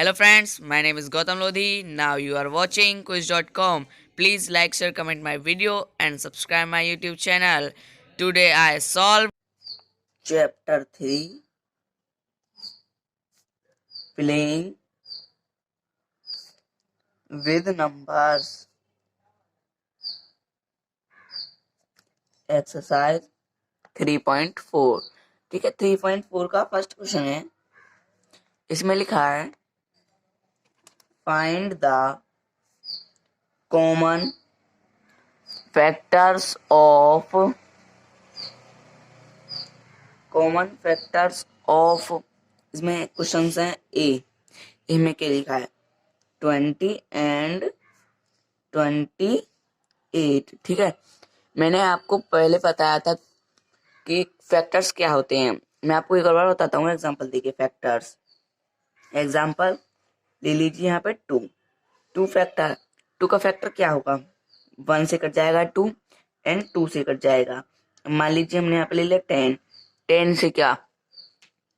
Hello friends, my name is Gautam Lodhi. Now you are watching quiz.com. Please like, share, comment my video and subscribe my YouTube channel. Today I solve Chapter 3 Playing with Numbers. Exercise 3.4। ठीक है, 3.4 का first question है। इसमें लिखा है find the common factors of इसमें questions हैं ए में क्या लिखा है 20 एंड 28। ठीक है, मैंने आपको पहले बताया था कि फैक्टर्स क्या होते हैं। मैं आपको एक बार बताता हूँ। एग्जांपल देखिए, फैक्टर्स एग्जांपल ले लीजिए। यहाँ पे टू फैक्टर, टू का फैक्टर क्या होगा, 1 से कट जाएगा 2 एंड 2 से कट जाएगा। मान लीजिए हमने यहाँ पे ले लिया 10 से क्या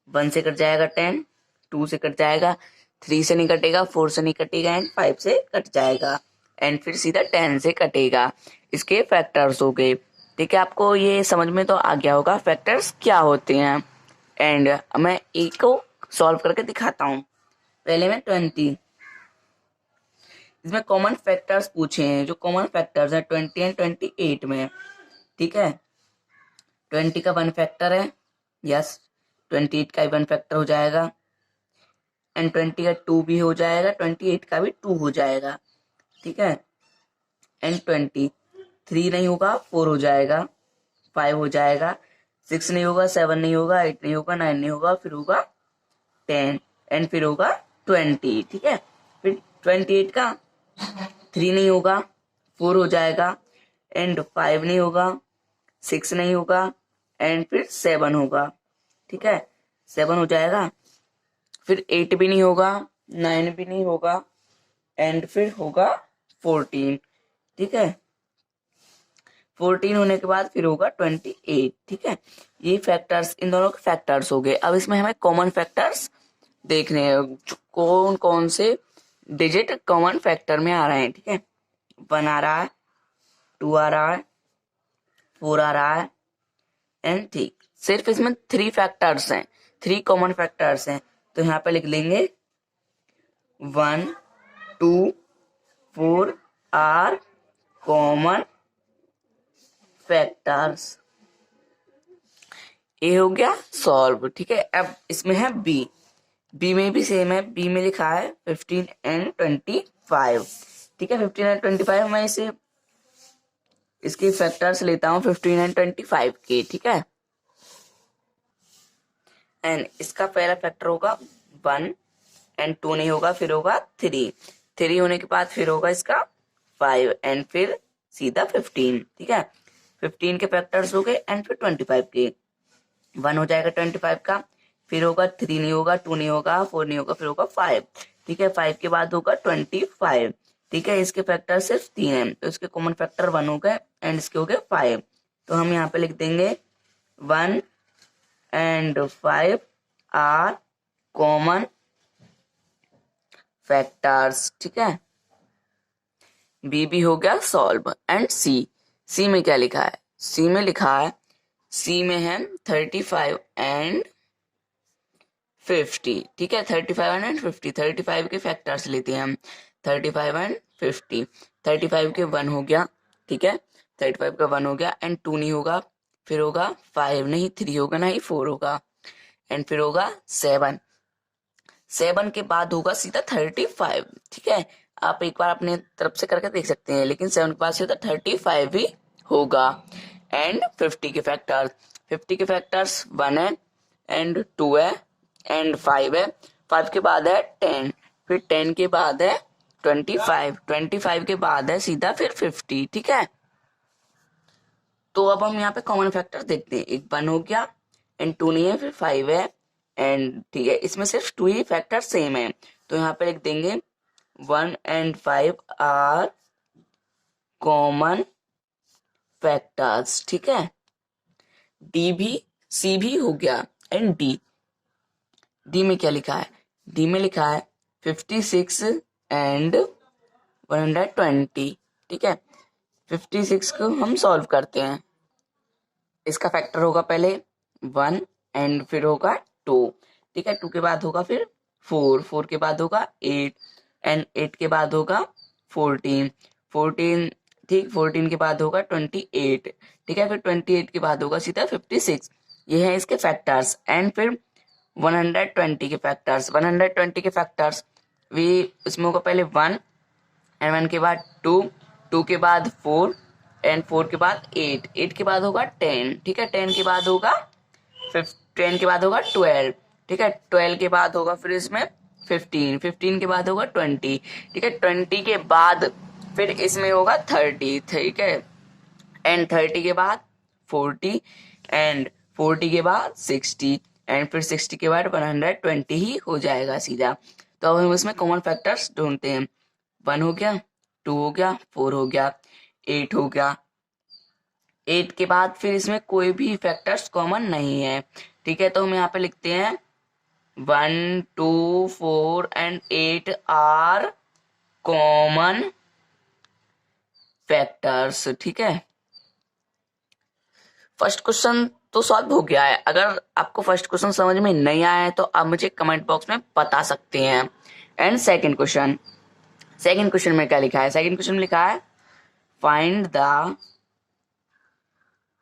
1 से कट जाएगा 10, 2 से कट जाएगा, 3 से नहीं कटेगा, 4 से नहीं कटेगा एंड 5 से कट जाएगा एंड फिर सीधा 10 से कटेगा। इसके फैक्टर्स हो गए। ठीक है, आपको ये समझ में तो आ गया होगा फैक्टर्स क्या होते हैं। एंड मैं एक को सॉल्व करके दिखाता हूँ। पहले मैं 20, इसमें कॉमन फैक्टर्स पूछे हैं। जो कॉमन फैक्टर्स है 20 एंड 28 में। ठीक है, 20 का 1 फैक्टर है, यस 28 का 1 फैक्टर हो जाएगा एंड 20 का 2 भी हो जाएगा, 28 का भी 2 हो जाएगा। ठीक है, एंड 23 नहीं होगा 4 हो जाएगा, 5 हो जाएगा, 6 नहीं होगा, 7 नहीं होगा, 8 नहीं होगा, 9 नहीं होगा, फिर होगा 10 एंड फिर होगा 20। ठीक है, फिर 28 का 3 नहीं होगा, 4 हो जाएगा एंड 5 नहीं होगा, 6 नहीं होगा एंड फिर 7 होगा। ठीक है, 7 हो जाएगा, फिर 8 भी नहीं होगा, 9 भी नहीं होगा एंड फिर होगा 14। ठीक है, 14 होने के बाद फिर होगा 28। ठीक है, ये फैक्टर्स, इन दोनों के फैक्टर्स हो गए। अब इसमें हमें कॉमन फैक्टर्स देखने हैं, कौन कौन से डिजिट कॉमन फैक्टर में आ रहे हैं। ठीक है, 1 आ रहा है, 2 आ रहा है, 4 आ रहा है एंड 3। सिर्फ इसमें 3 फैक्टर्स हैं, 3 कॉमन फैक्टर्स हैं। तो यहाँ पे लिख लेंगे 1, 2, 4 आर कॉमन फैक्टर्स। ए हो गया सॉल्व। ठीक है, अब इसमें है बी में भी सेम है। बी में लिखा है 15 एंड 25। ठीक है, 15 एंड 25 मैं इसे इसके फैक्टर्स लेता हूँ 15 एंड 25 के। ठीक है, एंड इसका पहला फैक्टर होगा 1 एंड 2 नहीं होगा, फिर होगा 3 होने के बाद फिर होगा इसका 5 एंड फिर सीधा 15। ठीक है, 15 के फैक्टर्स हो गए एंड फिर 25 के। 1 हो जाएगा 25 का, फिर होगा 3 नहीं होगा, 2 नहीं होगा, 4 नहीं होगा, फिर होगा 5। ठीक है, 5 के बाद होगा 25। ठीक है, इसके फैक्टर सिर्फ 3 है, तो इसके कॉमन फैक्टर 1 हो गए एंड इसके हो गए 5। तो हम यहाँ पे लिख देंगे 1 एंड 5 आर कॉमन फैक्टर्स। ठीक है, बी भी हो गया सॉल्व। एंड सी में क्या लिखा है, सी में लिखा है, सी में है 35 एंड 50। ठीक है, 35 एंड 50, 35 के फैक्टर्स लेते हैं हम, 35 एंड 50। 35 के 1 हो गया। ठीक है, 35 का 1 हो गया एंड 2 नहीं होगा, फिर होगा 5 नहीं, 3 होगा नहीं, 4 होगा एंड फिर होगा 7 के बाद होगा सीधा 35। ठीक है, आप एक बार अपने तरफ से करके देख सकते हैं, लेकिन 7 के बाद सीधा 35 भी होगा। एंड 50 के फैक्टर्स, 50 के फैक्टर्स 1 है एंड 2 है एंड 5 है। 5 के बाद है 10, फिर 10 के बाद है 25, 25 के बाद है सीधा फिर 50। ठीक है, तो अब हम यहाँ पे कॉमन फैक्टर देखते हैं। एक 1 हो गया एंड 2 नहीं है, फिर 5 है एंड ठीक है, इसमें सिर्फ 2 ही फैक्टर सेम है। तो यहाँ पे लिख देंगे 1 एंड 5 आर कॉमन फैक्टर्स। ठीक है, सी भी हो गया एंड डी में क्या लिखा है, डी में लिखा है 56 एंड 120। ठीक है, 56 को हम सॉल्व करते हैं। इसका फैक्टर होगा पहले 1 एंड फिर होगा 2। ठीक है, 2 के बाद होगा फिर 4, 4 के बाद होगा 8 एंड 8 के बाद होगा 14, 14। ठीक, 14 के बाद होगा 28। ठीक है, फिर 28 के बाद होगा सीधा 56। ये है इसके फैक्टर्स। एंड फिर 120 के फैक्टर्स, 120 के फैक्टर्स भी इसमें होगा पहले 1 एंड 1 के बाद 2, 2 के बाद 4 एंड 4 के बाद 8, 8 के बाद होगा 10। ठीक है, 10 के बाद होगा 10 के बाद होगा 12। ठीक है, 12 के बाद होगा फिर इसमें 15, 15 के बाद होगा 20। ठीक है, 20 के बाद फिर इसमें होगा 30। ठीक है, एंड 30 के बाद 40 एंड 40 के बाद 60 एंड फिर 60 के बाद 120 ही हो जाएगा सीधा। तो अब हम इसमें कॉमन फैक्टर्स ढूंढते हैं। 1 हो गया, 2 हो गया, 4 हो गया, 8 हो गया। 8 के बाद फिर इसमें कोई भी फैक्टर्स कॉमन नहीं है। ठीक है, तो हम यहाँ पे लिखते हैं 1, 2, 4 एंड 8 आर कॉमन फैक्टर्स। ठीक है, फर्स्ट क्वेश्चन तो सॉल्व हो गया है। अगर आपको फर्स्ट क्वेश्चन समझ में नहीं आया है तो आप मुझे कमेंट बॉक्स में बता सकते हैं। And second question, second question में क्या लिखा है? सेकंड क्वेश्चन में लिखा है find the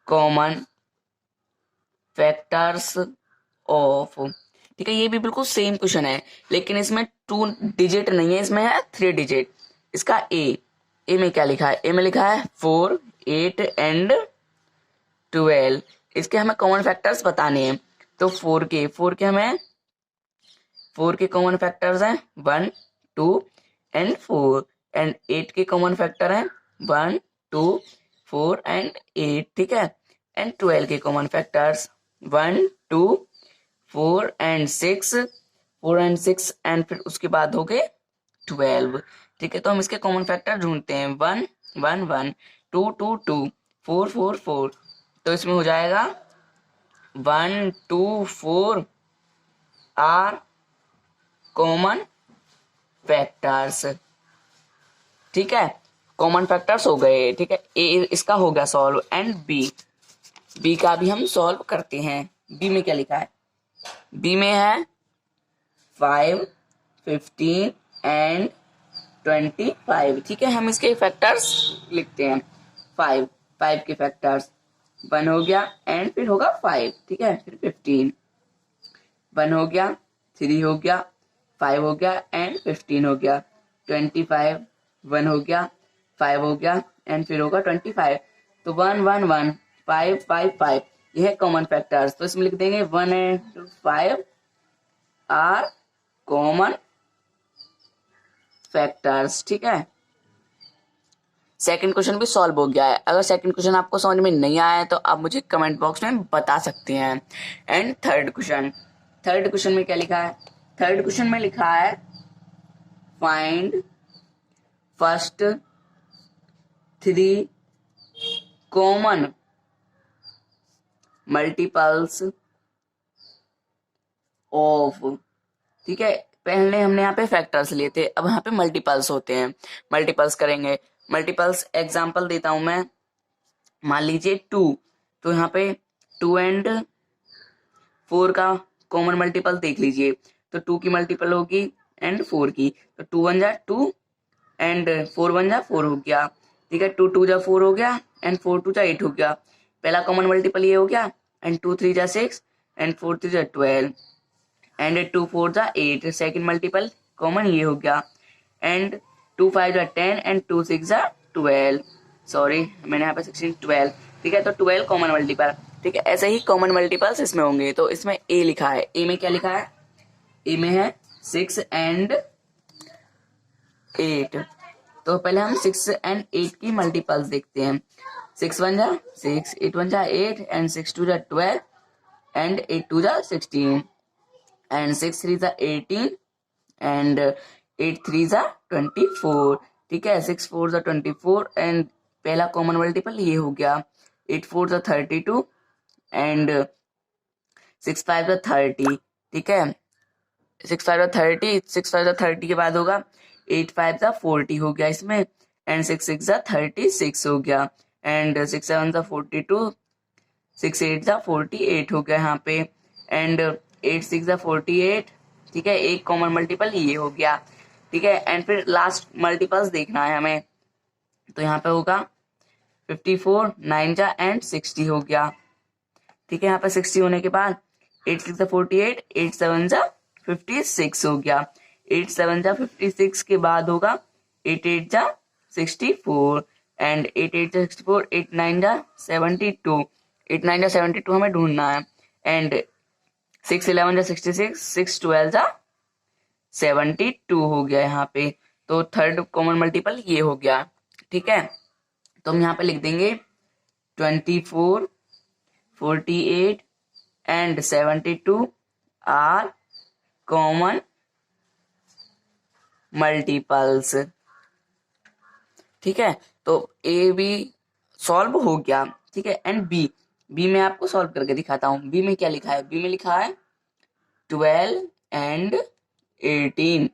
common factors of. ठीक है, ये भी बिल्कुल सेम क्वेश्चन है लेकिन इसमें 2 डिजिट नहीं है, इसमें है 3 डिजिट। इसका ए में क्या लिखा है? ए में लिखा है 4, 8 एंड 12। इसके हमें कॉमन फैक्टर्स बताने हैं। तो 4 के हमें 4 के कॉमन फैक्टर्स हैं 1, 2 एंड 4 एंड 8 के कॉमन फैक्टर हैं 1, 2, 4 एंड 8। ठीक है, एंड 12 के common factors 1, 2, 4 and 6, 4 and 6 and फिर उसके बाद हो गए 12। ठीक है, तो हम इसके कॉमन फैक्टर ढूंढते हैं। 1, 1, 1, 2, 2, 2, 4, 4, 4। तो इसमें हो जाएगा 1, 2, 4 आर कॉमन फैक्टर्स। ठीक है, कॉमन फैक्टर्स हो गए। ठीक है, ए इसका हो गया सॉल्व। एंड बी का भी हम सॉल्व करते हैं। बी में क्या लिखा है? बी में है 5, 15 एंड 25। ठीक है, हम इसके फैक्टर्स लिखते हैं। 5 के फैक्टर्स 1 हो गया एंड फिर होगा 5। ठीक है, फिर 15, 1 हो गया, 3 हो गया, 5 हो गया एंड 15 हो गया। 25, 1 हो गया, 5 हो गया एंड फिर होगा 25। तो 1, 1, 1, 5, 5, 5 ये है कॉमन फैक्टर्स। तो इसमें लिख देंगे 1 एंड 5 आर कॉमन फैक्टर्स। ठीक है, सेकंड क्वेश्चन भी सॉल्व हो गया है। अगर सेकंड क्वेश्चन आपको समझ में नहीं आया है तो आप मुझे कमेंट बॉक्स में बता सकते हैं। एंड थर्ड क्वेश्चन में क्या लिखा है? थर्ड क्वेश्चन में लिखा है find first 3 common multiples of. ठीक है, पहले हमने यहाँ पे फैक्टर्स लिए थे, अब यहाँ पे मल्टीपल्स होते हैं। मल्टीपल्स करेंगे। मल्टीपल्स एग्जांपल देता हूं मैं। मान लीजिए 2, तो यहाँ पे 2 एंड 4 का कॉमन मल्टीपल देख लीजिए। तो 2 की मल्टीपल होगी एंड 4 की, तो 2 1 जा 2 एंड 4 1 जा 4 हो गया। ठीक है, 2 2 जा 4 हो गया एंड 4 2 जा 8 हो गया। पहला कॉमन मल्टीपल ये हो गया एंड 2 3 जा 6 एंड 4 3 जा 12 एंड 2 4 जा 8। सेकंड मल्टीपल कॉमन ये हो गया एंड 2 5 जा 10 एंड 2 6 जा 12। सॉरी, मैंने यहाँ पे 16 12। ठीक है, तो 12 कॉमन मल्टीपल। ठीक है, ऐसे ही कॉमन मल्टीपल्स इसमें होंगे। तो इसमें ए लिखा है। ए में क्या लिखा है? ए में है 6 एंड 8। तो पहले हम 6 एंड 8 की मल्टीपल्स देखते हैं। 6 1 जा 6, 8 1 जा 8 एंड 6 2 जा 12 एंड 8 2 जा 16 एंड 6 3 जा 18 एंड 8 3 जा 24। ठीक है, 6 4 जा 24 एंड पहला कॉमन मल्टीपल ये हो गया। 8 4 जा 32 एंड 6 5 जा 30। ठीक है, 6 5 30, 6 5 30 के बाद होगा 8 5 40 हो गया इसमें, एंड 6 6 36 हो गया, एंड 6 7 42, 6 8 48 हो गया यहाँ पे, एंड 8 6 48। ठीक है, एक कॉमन मल्टीपल ये हो गया। ठीक है, एंड फिर लास्ट मल्टीपल्स देखना है हमें, तो यहाँ पे होगा 54 9 जा एंड 60 हो गया। ठीक है, यहाँ पे 60 होने के बाद 8 6 48, 8 7 जा 56 हो गया, 8 7 जा 56 के बाद होगा 8 8 जा 64, एंड 8 8 जा 64, 8 9 जा 72, 8 9 जा 72 हमें ढूंढना है, एंड 6 11 जा 66, 6 12 जा 72 हो गया यहाँ पे। तो थर्ड कॉमन मल्टीपल ये हो गया। ठीक है, तो हम यहाँ पे लिख देंगे 24 48 एंड 72 आर कॉमन मल्टीपल्स। ठीक है, तो ए बी सॉल्व हो गया। ठीक है, एंड बी, बी में आपको सॉल्व करके दिखाता हूँ। बी में क्या लिखा है, बी में लिखा है 12 एंड 18।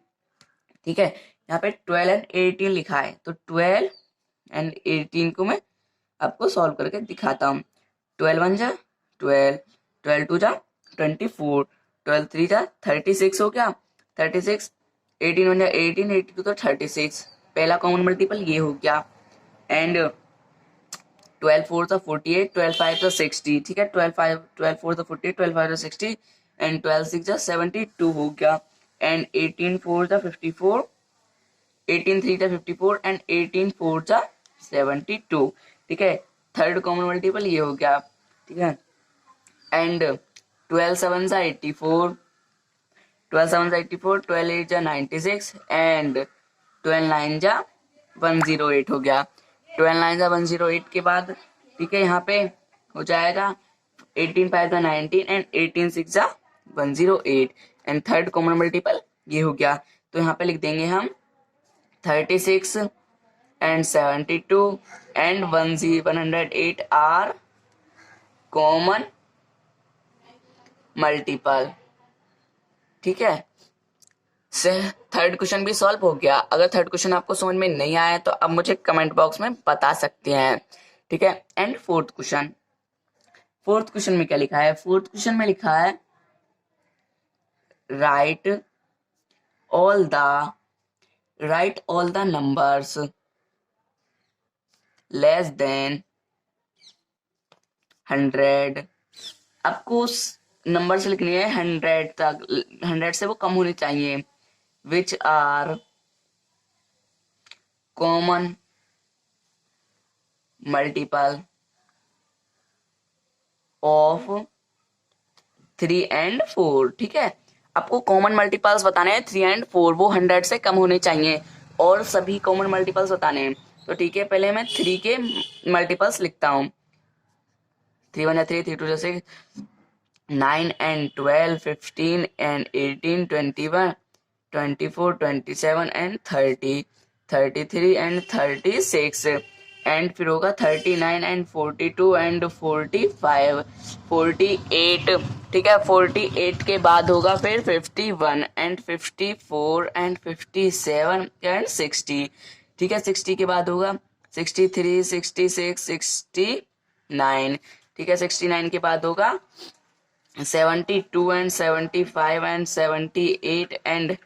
ठीक है, यहाँ पे 12 एंड 18 लिखा है, तो 12 एंड 18 को मैं आपको सॉल्व करके दिखाता हूँ। 12 1 जा 12, 12 2 जा 24, 12 3 जा 36 हो गया, 36, 18 1 जा 18, 82 तो 36, पहला कॉमन मल्टीपल ये हो गया, एंड 12 4 जा 48, 12 5 जा 60। ठीक है, 12 4 जा 48, 12 5 जा 60, एंड 12 6 जा 72 हो गया, एंड 18 4 जा 54, 18 3 जा 54, एंड 18 4 जा 72। ठीक है, थर्ड कॉमन मल्टीपल ये हो गया। ठीक है, एंड 12 7 जा 84, 12 7 जा 84, 12 8 जा 96, एंड 12 9 जा 108 हो गया। 12 9 जा 108 के बाद, ठीक है, यहाँ पे हो जाएगा 18 5 जा 19, एंड 18 6 जा 108, एंड थर्ड कॉमन मल्टीपल ये हो गया। तो यहाँ पे लिख देंगे हम 36 and 72 and 108 are common multiple. ठीक है, से थर्ड क्वेश्चन भी सॉल्व हो गया। अगर थर्ड क्वेश्चन आपको समझ में नहीं आया तो आप मुझे कमेंट बॉक्स में बता सकते हैं। ठीक है, and fourth question, fourth question में क्या लिखा है, फोर्थ क्वेश्चन में लिखा है right all the numbers less than 100। आपको उस नंबर से लिखनी है 100 तक, 100 से वो कम होनी चाहिए, which are common multiple of 3 and 4। ठीक है, आपको कॉमन मल्टीपल्स बताने हैं 3 एंड 4, वो 100 से कम होने चाहिए, और सभी कॉमन मल्टीपल्स बताने हैं। तो ठीक है, पहले मैं 3 के मल्टीपल्स लिखता हूँ। 3 1 3, 3 2 6, 9 and 12, 15 and 18, 21, 24, 27 and 30, 33 and 36, and फिर होगा 39 एंड 42 एंड 45, 48। ठीक है, 48 के बाद होगा फिर 51 एंड 54 एंड 57 एंड 60। ठीक है, 60 के बाद होगा 63, 66, 69। ठीक है, 69 के बाद होगा 72 and 75 and 78 and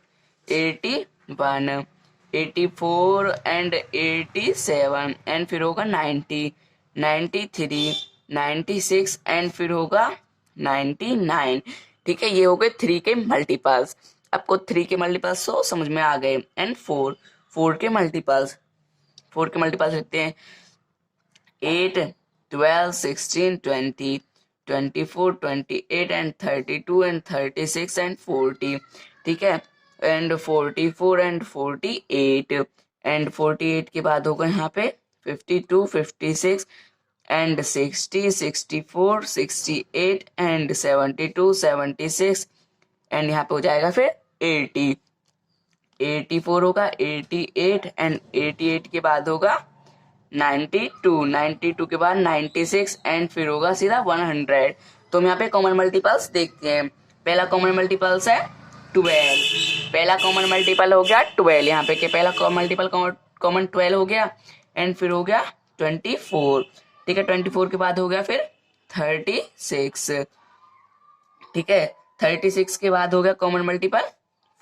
81, 84 and 87, and फिर होगा 90, 93, 96 एंड फिर होगा 99। ठीक है, ये हो गए 3 के मल्टीपल्स। आपको 3 के मल्टीपल्स तो समझ में आ गए। एंड 4 के मल्टीपल्स, 4 के मल्टीपल्स लिखते हैं 8 12 16 20 24 28 एंड 32 एंड 36 एंड 40। ठीक है, एंड 44 एंड 48, एंड 48 के बाद होगा यहाँ पे 52 56 एंड 60 64 68 एंड 72 76, एंड यहाँ पे हो जाएगा फिर 80, 84 होगा 88 एंड 88 के बाद होगा 92, 92 के बाद 96 एंड फिर होगा सीधा 100। तो हम यहाँ पे कॉमन मल्टीपल्स देखते हैं। पहला कॉमन मल्टीपल्स है 12, पहला कॉमन मल्टीपल हो गया 12, यहाँ पे के पहला मल्टीपल कॉमन 12 हो गया, एंड फिर हो गया 24, ठीक है। 24 के बाद हो गया फिर 36, ठीक है। 36 के बाद हो गया कॉमन मल्टीपल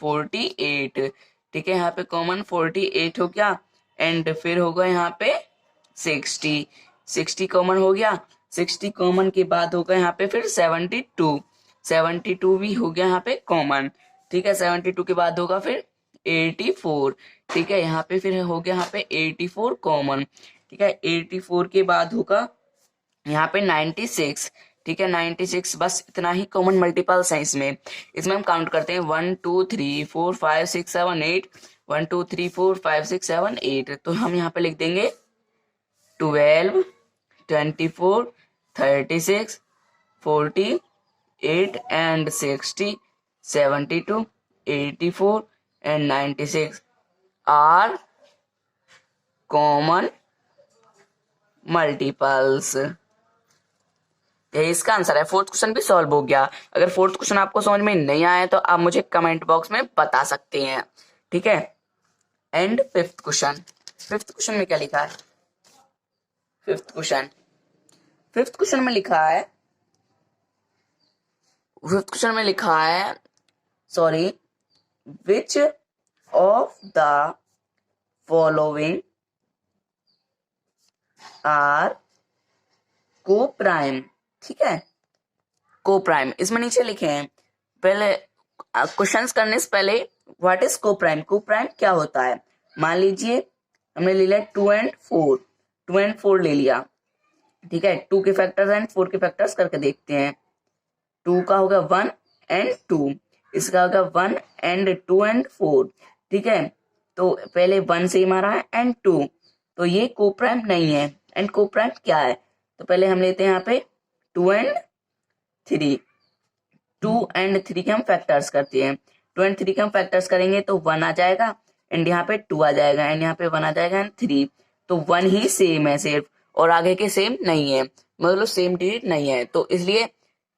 48, ठीक है। यहाँ पे कॉमन 48 हो गया, एंड फिर होगा यहाँ पे 60 कॉमन हो गया। 60 कॉमन के बाद होगा यहाँ पे फिर 72 भी हो गया यहाँ पे कॉमन, ठीक है। 72 के बाद होगा फिर 84, ठीक है। यहाँ पे फिर हो गया यहाँ पे 84 कॉमन, ठीक है। 84 के बाद होगा यहाँ पे 96, ठीक है। 96, बस इतना ही कॉमन मल्टीपल्स है इसमें हम काउंट करते हैं 1 2 3 4 5 6 7 8, 1 2 3 4 5 6 7 8, तो हम यहाँ पे लिख देंगे 12 24 36 48 and 60 72 84 and 96 are common multiples. यही इसका आंसर है। फोर्थ क्वेश्चन भी सॉल्व हो गया। अगर फोर्थ क्वेश्चन आपको समझ में नहीं आया तो आप मुझे कमेंट बॉक्स में बता सकते हैं, ठीक है। एंड फिफ्थ क्वेश्चन में क्या लिखा है? फिफ्थ क्वेश्चन में लिखा है sorry, which of the following are coprime, ठीक है। को प्राइम इसमें नीचे लिखे हैं। पहले क्वेश्चंस करने से पहले व्हाट इज को प्राइम, को प्राइम क्या होता है। मान लीजिए हमने ले लिया 2 एंड 4 ले लिया, ठीक है। 2 के फैक्टर्स एंड 4 के फैक्टर्स करके देखते हैं। 2 का होगा 1 एंड 2, इसका होगा 1 एंड 2 एंड 4, ठीक है। तो पहले 1 से ही मारा है एंड 2, तो ये को प्राइम नहीं है। एंड को प्राइम क्या है, तो पहले हम लेते हैं यहाँ पे 2 एंड 3 के हम फैक्टर्स करते हैं। 2 एंड 3 के हम फैक्टर्स करेंगे तो 1 आ जाएगा, एंड यहाँ पे 2 आ जाएगा, एंड यहाँ पे 1 आ जाएगा एंड 3, तो 1 ही सेम है सिर्फ, और आगे के सेम नहीं है, मतलब सेम डिजिट नहीं है, तो इसलिए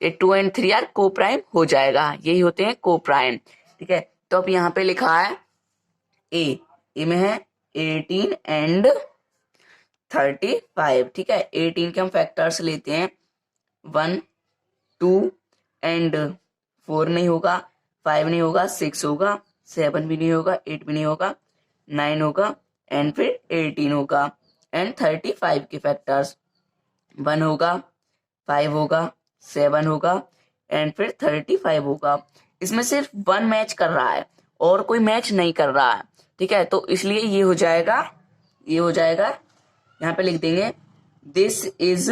ये 2 एंड 3 आर को प्राइम हो जाएगा। यही होते हैं को प्राइम, ठीक है। तो अब यहाँ पे लिखा है ए में है 18 एंड 35, ठीक है। 18 के हम फैक्टर्स लेते हैं, 1 2 एंड 4 नहीं होगा, 5 नहीं होगा, 6 होगा, 7 भी नहीं होगा, 8 भी नहीं होगा, 9 होगा, एंड फिर 18 होगा। एंड 35 के फैक्टर्स 1 होगा, 5 होगा, 7 होगा, एंड फिर 35 होगा। इसमें सिर्फ 1 मैच कर रहा है और कोई मैच नहीं कर रहा है, ठीक है। तो इसलिए ये हो जाएगा यहाँ पे लिख देंगे दिस इज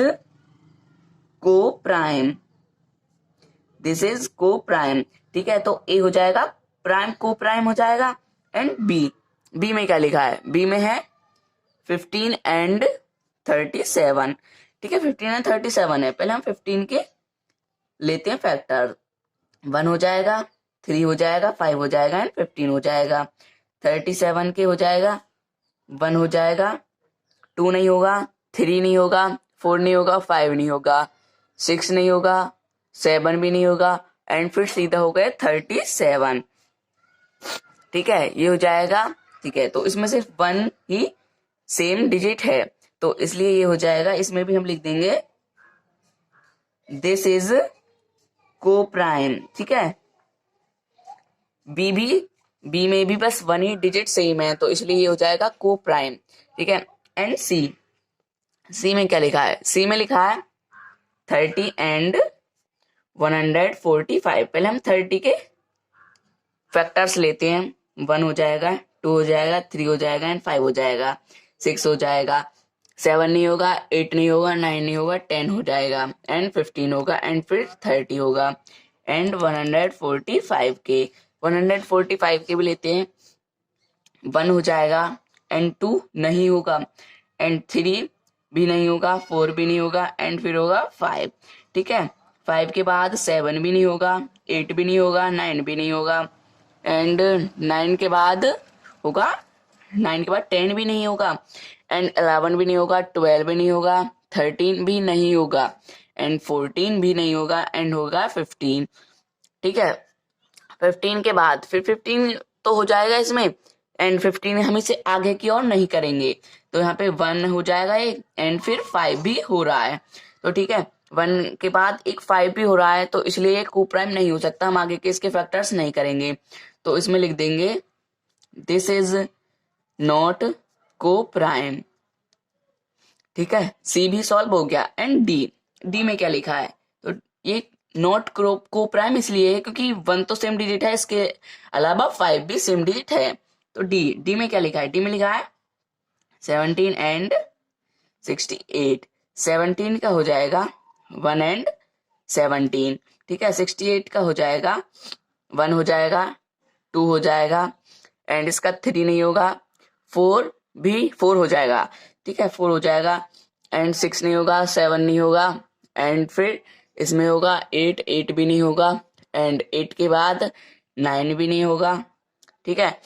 को प्राइम, ठीक है। तो ए हो जाएगा प्राइम, को प्राइम हो जाएगा। एंड बी में क्या लिखा है, बी में है 15 एंड 37, ठीक है। 15 एंड 37 है। पहले हम 15 के लेते हैं फैक्टर, 1 हो जाएगा, 3 हो जाएगा, 5 हो जाएगा एंड 15 हो जाएगा। 37 के हो जाएगा, 1 हो जाएगा, 2 नहीं होगा, 3 नहीं होगा, 4 नहीं होगा, 5 नहीं होगा, 6 नहीं होगा, 7 भी नहीं होगा, एंड फिर सीधा हो गया 37, ठीक है। ये हो जाएगा, ठीक है। तो इसमें सिर्फ 1 ही सेम डिजिट है, तो इसलिए ये हो जाएगा। इसमें भी हम लिख देंगे दिस इज को प्राइम, ठीक है। बी में भी बस 1 ही डिजिट सेम है, तो इसलिए ये हो जाएगा को प्राइम, ठीक है। एंड सी में क्या लिखा है, सी में लिखा है 30 एंड 145। पहले हम 30 के फैक्टर्स लेते हैं, 1 हो जाएगा, 2 हो जाएगा, 3 हो जाएगा एंड 5 हो जाएगा, 6 हो जाएगा, 7 नहीं होगा, 8 नहीं होगा, 9 नहीं होगा, 10 हो जाएगा एंड 15 होगा एंड फिर 30 होगा। एंड 145 के भी लेते हैं, 1 हो जाएगा एंड 2 नहीं होगा, एंड 3 भी नहीं होगा, 4 भी नहीं होगा, एंड फिर होगा 5, ठीक है। 5 के बाद 7 भी नहीं होगा, 8 भी नहीं होगा, 9 भी नहीं होगा, एंड 9 के बाद होगा, 9 के बाद 10 भी नहीं होगा, एंड 11 भी नहीं होगा, 12 भी नहीं होगा, 13 भी नहीं होगा, एंड 14 भी नहीं होगा, एंड होगा 15, ठीक है। 15 के बाद फिर 15 तो हो जाएगा इसमें, एंड 15 हम इसे आगे की ओर नहीं करेंगे, तो यहाँ पे 1 हो जाएगा एक, एंड फिर 5 भी हो रहा है। तो ठीक है, 1 के बाद एक 5 भी हो रहा है, तो इसलिए को प्राइम नहीं हो सकता, हम आगे के इसके फैक्टर्स नहीं करेंगे। तो इसमें लिख देंगे दिस इज नॉट को प्राइम। ठीक है, सी भी सॉल्व हो गया। एंड डी में क्या लिखा है, तो ये नॉट को प्राइम इसलिए है क्योंकि 1 तो सेम डिजिट है, इसके अलावा 5 भी सेम डिजिट है। तो डी में क्या लिखा है, डी में लिखा है 17 एंड 68। 17 का हो जाएगा 1 एंड 17। ठीक है, 68 का हो जाएगा 1 हो जाएगा, 2 हो जाएगा, एंड इसका 3 नहीं होगा, 4 भी 4 हो जाएगा। ठीक है, 4 हो जाएगा, एंड 6 नहीं होगा, 7 नहीं होगा, एंड फिर इसमें होगा 8 भी नहीं होगा, एंड 8 के बाद 9 भी नहीं होगा। ठीक है,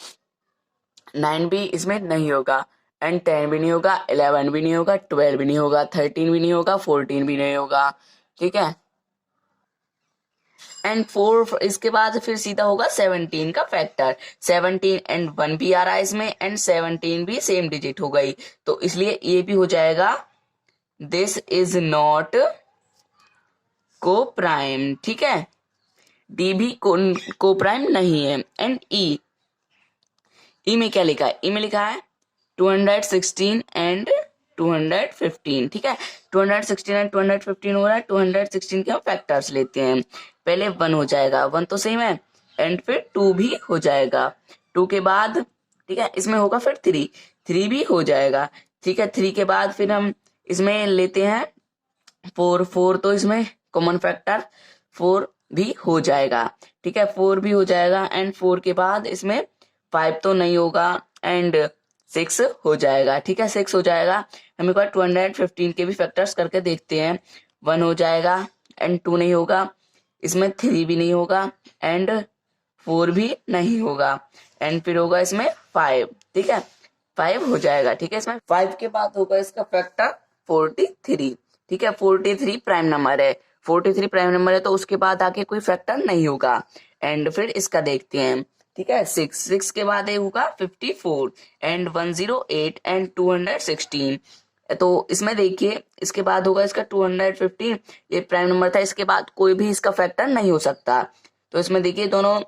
9 भी इसमें नहीं होगा, एंड 10 भी नहीं होगा, 11 भी नहीं होगा, 12 भी नहीं होगा, 13 भी नहीं होगा, 14 भी नहीं होगा। ठीक है, एंड 4 इसके बाद फिर सीधा होगा 17 का फैक्टर। 17 एंड 1 भी आ रहा है इसमें, एंड 17 भी सेम डिजिट हो गई, तो इसलिए ये भी हो जाएगा दिस इज नॉट को प्राइम। ठीक है, डी भी को प्राइम नहीं है। एंड ई में क्या लिखा है, ई में लिखा है 216 एंड 215। ठीक है, 216 एंड 215 हो रहा है, 216 के हम फैक्टर्स लेते हैं। पहले 1 हो जाएगा, 1 तो सेम है, एंड फिर 2 भी हो जाएगा, 2 के बाद ठीक है इसमें होगा फिर 3 भी हो जाएगा। ठीक है, 3 के बाद फिर हम इसमें लेते हैं 4 तो इसमें कॉमन फैक्टर 4 भी हो जाएगा। ठीक है, 4 भी हो जाएगा, एंड 4 के बाद इसमें 5 तो नहीं होगा, एंड 6 हो जाएगा। ठीक है, 6 हो जाएगा। हम एक बार 215 के भी फैक्टर्स करके देखते हैं। 1 हो जाएगा, एंड 2 नहीं होगा, इसमें 3 भी नहीं होगा, एंड 4 भी नहीं होगा, एंड फिर होगा इसमें 5। ठीक है, 5 हो जाएगा। ठीक है, इसमें 5 के बाद होगा इसका फैक्टर 43। ठीक है, 43 प्राइम नंबर है, 43 प्राइम नंबर है, तो उसके बाद आके कोई फैक्टर नहीं होगा। एंड फिर इसका देखते हैं। ठीक है, 6 के बाद ये होगा 54 एंड 108 एंड 216। तो इसमें देखिए इसके बाद होगा इसका 215, ये प्राइम नंबर था, इसके बाद कोई भी इसका फैक्टर नहीं हो सकता। तो इसमें देखिए दोनों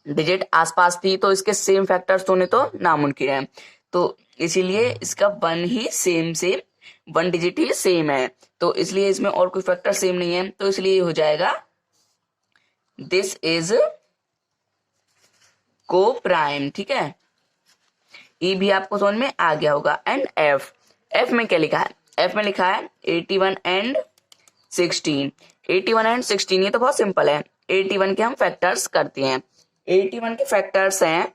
डिजिट आसपास थी, तो इसके सेम फैक्टर्स होने तो नामुमकिन है, तो इसीलिए इसका 1 डिजिट ही सेम है, तो इसलिए इसमें और कोई फैक्टर सेम नहीं है, तो इसलिए हो जाएगा दिस इज को प्राइम। ठीक है, ई भी आपको समझ में आ गया होगा। एंड एफ में क्या लिखा है, एफ में लिखा है 81 एंड 16। 81 एंड 16 ये तो बहुत सिंपल है, 81 के हम फैक्टर्स करते हैं। 81 के फैक्टर्स हैं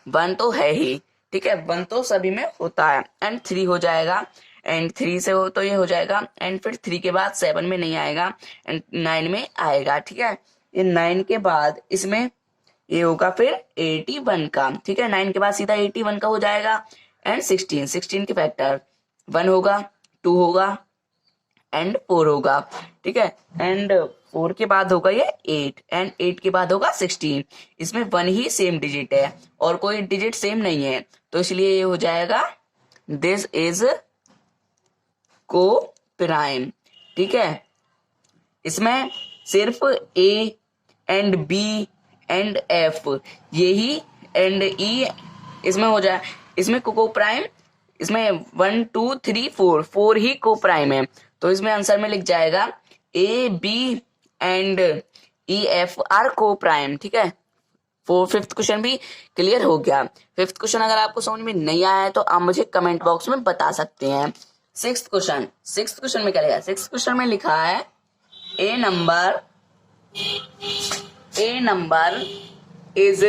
1 तो है ही, ठीक है, 1 तो सभी में होता है, एंड 3 हो जाएगा, एंड 3 से हो तो ये हो जाएगा, एंड फिर 3 के बाद 7 में नहीं आएगा, एंड 9 में आएगा। ठीक है, ये 9 के बाद इसमें ये होगा फिर 81 का। ठीक है, 9 के बाद सीधा 81 का हो जाएगा, एंड 16 के फैक्टर 1 होगा, 2 होगा, एंड 4 होगा। ठीक है, एंड 4 के बाद होगा ये 8, एंड 8 के बाद होगा 16। इसमें 1 ही सेम डिजिट है और कोई डिजिट सेम नहीं है, तो इसलिए ये हो जाएगा दिस इज को प्राइम। ठीक है, इसमें सिर्फ A and B and F यही एंड ई इसमें हो जाए, इसमें को प्राइम, इसमें 1 2 3 4 ही को प्राइम है, तो इसमें आंसर में लिख जाएगा A B and E F are coprime. ठीक है, 5th क्वेश्चन भी क्लियर हो गया। 5th क्वेश्चन अगर आपको समझ में नहीं आया है तो आप मुझे कमेंट बॉक्स में बता सकते हैं। 6th क्वेश्चन में क्या लिखा है, 6th क्वेश्चन में लिखा है ए number is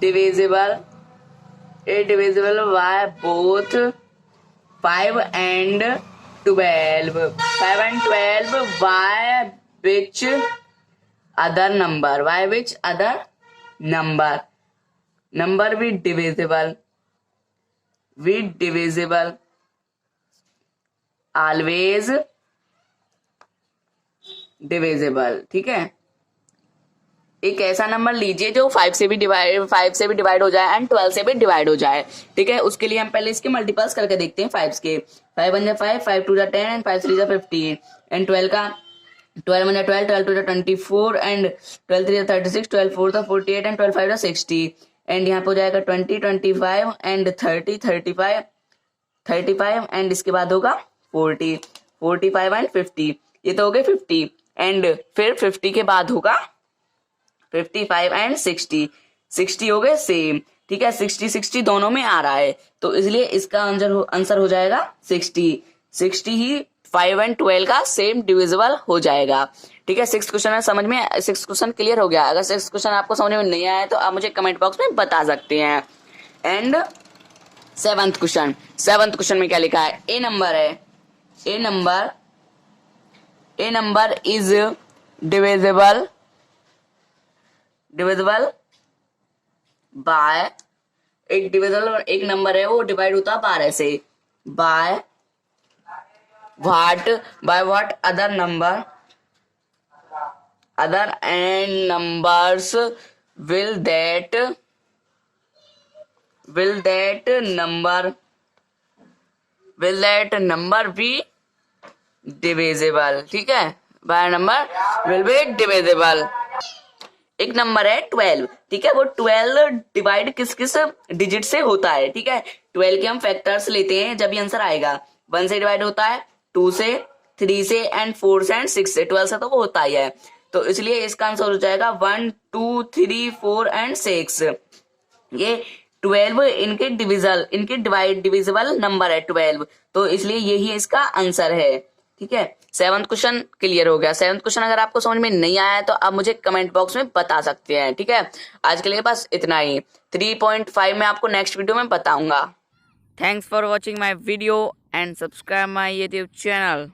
divisible by both 5 and 12. 5 and 12 by which other number with divisible always divisible. ठीक है, एक ऐसा नंबर लीजिए जो 5 से भी डिवाइड हो जाए एंड 12 से भी डिवाइड हो जाए। ठीक है, उसके लिए हम पहले इसके मल्टीपल्स करके देखते हैं 5 के। 5 1 5, 5 2 10 एंड 5 3 15 एंड 12 का 12 1 12, 12 2 24 एंड 12 3 36, 12 4 48 एंड 12 5 60 एंड यहाँ पे हो जाएगा 20 25 एंड 30 35 एंड इसके बाद होगा 40 45 एंड 50। ये तो हो गए 50 एंड फिर 50 के बाद होगा 55 एंड 60 हो गए सेम। ठीक है, 60 दोनों में आ रहा है, तो इसलिए इसका आंसर हो जाएगा 60 ही 5 एंड 12 का सेम डिविजिबल हो जाएगा। ठीक है, 6th क्वेश्चन समझ में, 6th क्वेश्चन क्लियर हो गया। अगर 6th क्वेश्चन आपको समझ में नहीं आया तो आप मुझे कमेंट बॉक्स में बता सकते हैं। एंड 7th क्वेश्चन में क्या लिखा है? ए नंबर है, ए नंबर इज डिविजिबल बाय, एक नंबर है वो डिवाइड होता है 12 से, by what other and numbers will that number be divisible? ठीक है, by number will be divisible। एक नंबर है 12, ठीक है, वो 12 डिवाइड किस किस डिजिट से होता है? ठीक है, 12 के हम फैक्टर्स लेते हैं जब ये आंसर आएगा। 1 से डिवाइड होता है, 2 से, 3 से एंड 4 से एंड 6 से। 12 से तो वो होता ही है, तो इसलिए इसका आंसर हो जाएगा 1 2 3 4 एंड 6। ये 12 इनके डिविजिबल नंबर है 12, तो इसलिए यही इसका आंसर है। ठीक है, 7th क्वेश्चन क्लियर हो गया। 7th क्वेश्चन अगर आपको समझ में नहीं आया है तो आप मुझे कमेंट बॉक्स में बता सकते हैं। ठीक है, आज के लिए बस इतना ही। 3.5 में आपको नेक्स्ट वीडियो में बताऊंगा। Thanks for watching my video and subscribe my YouTube channel.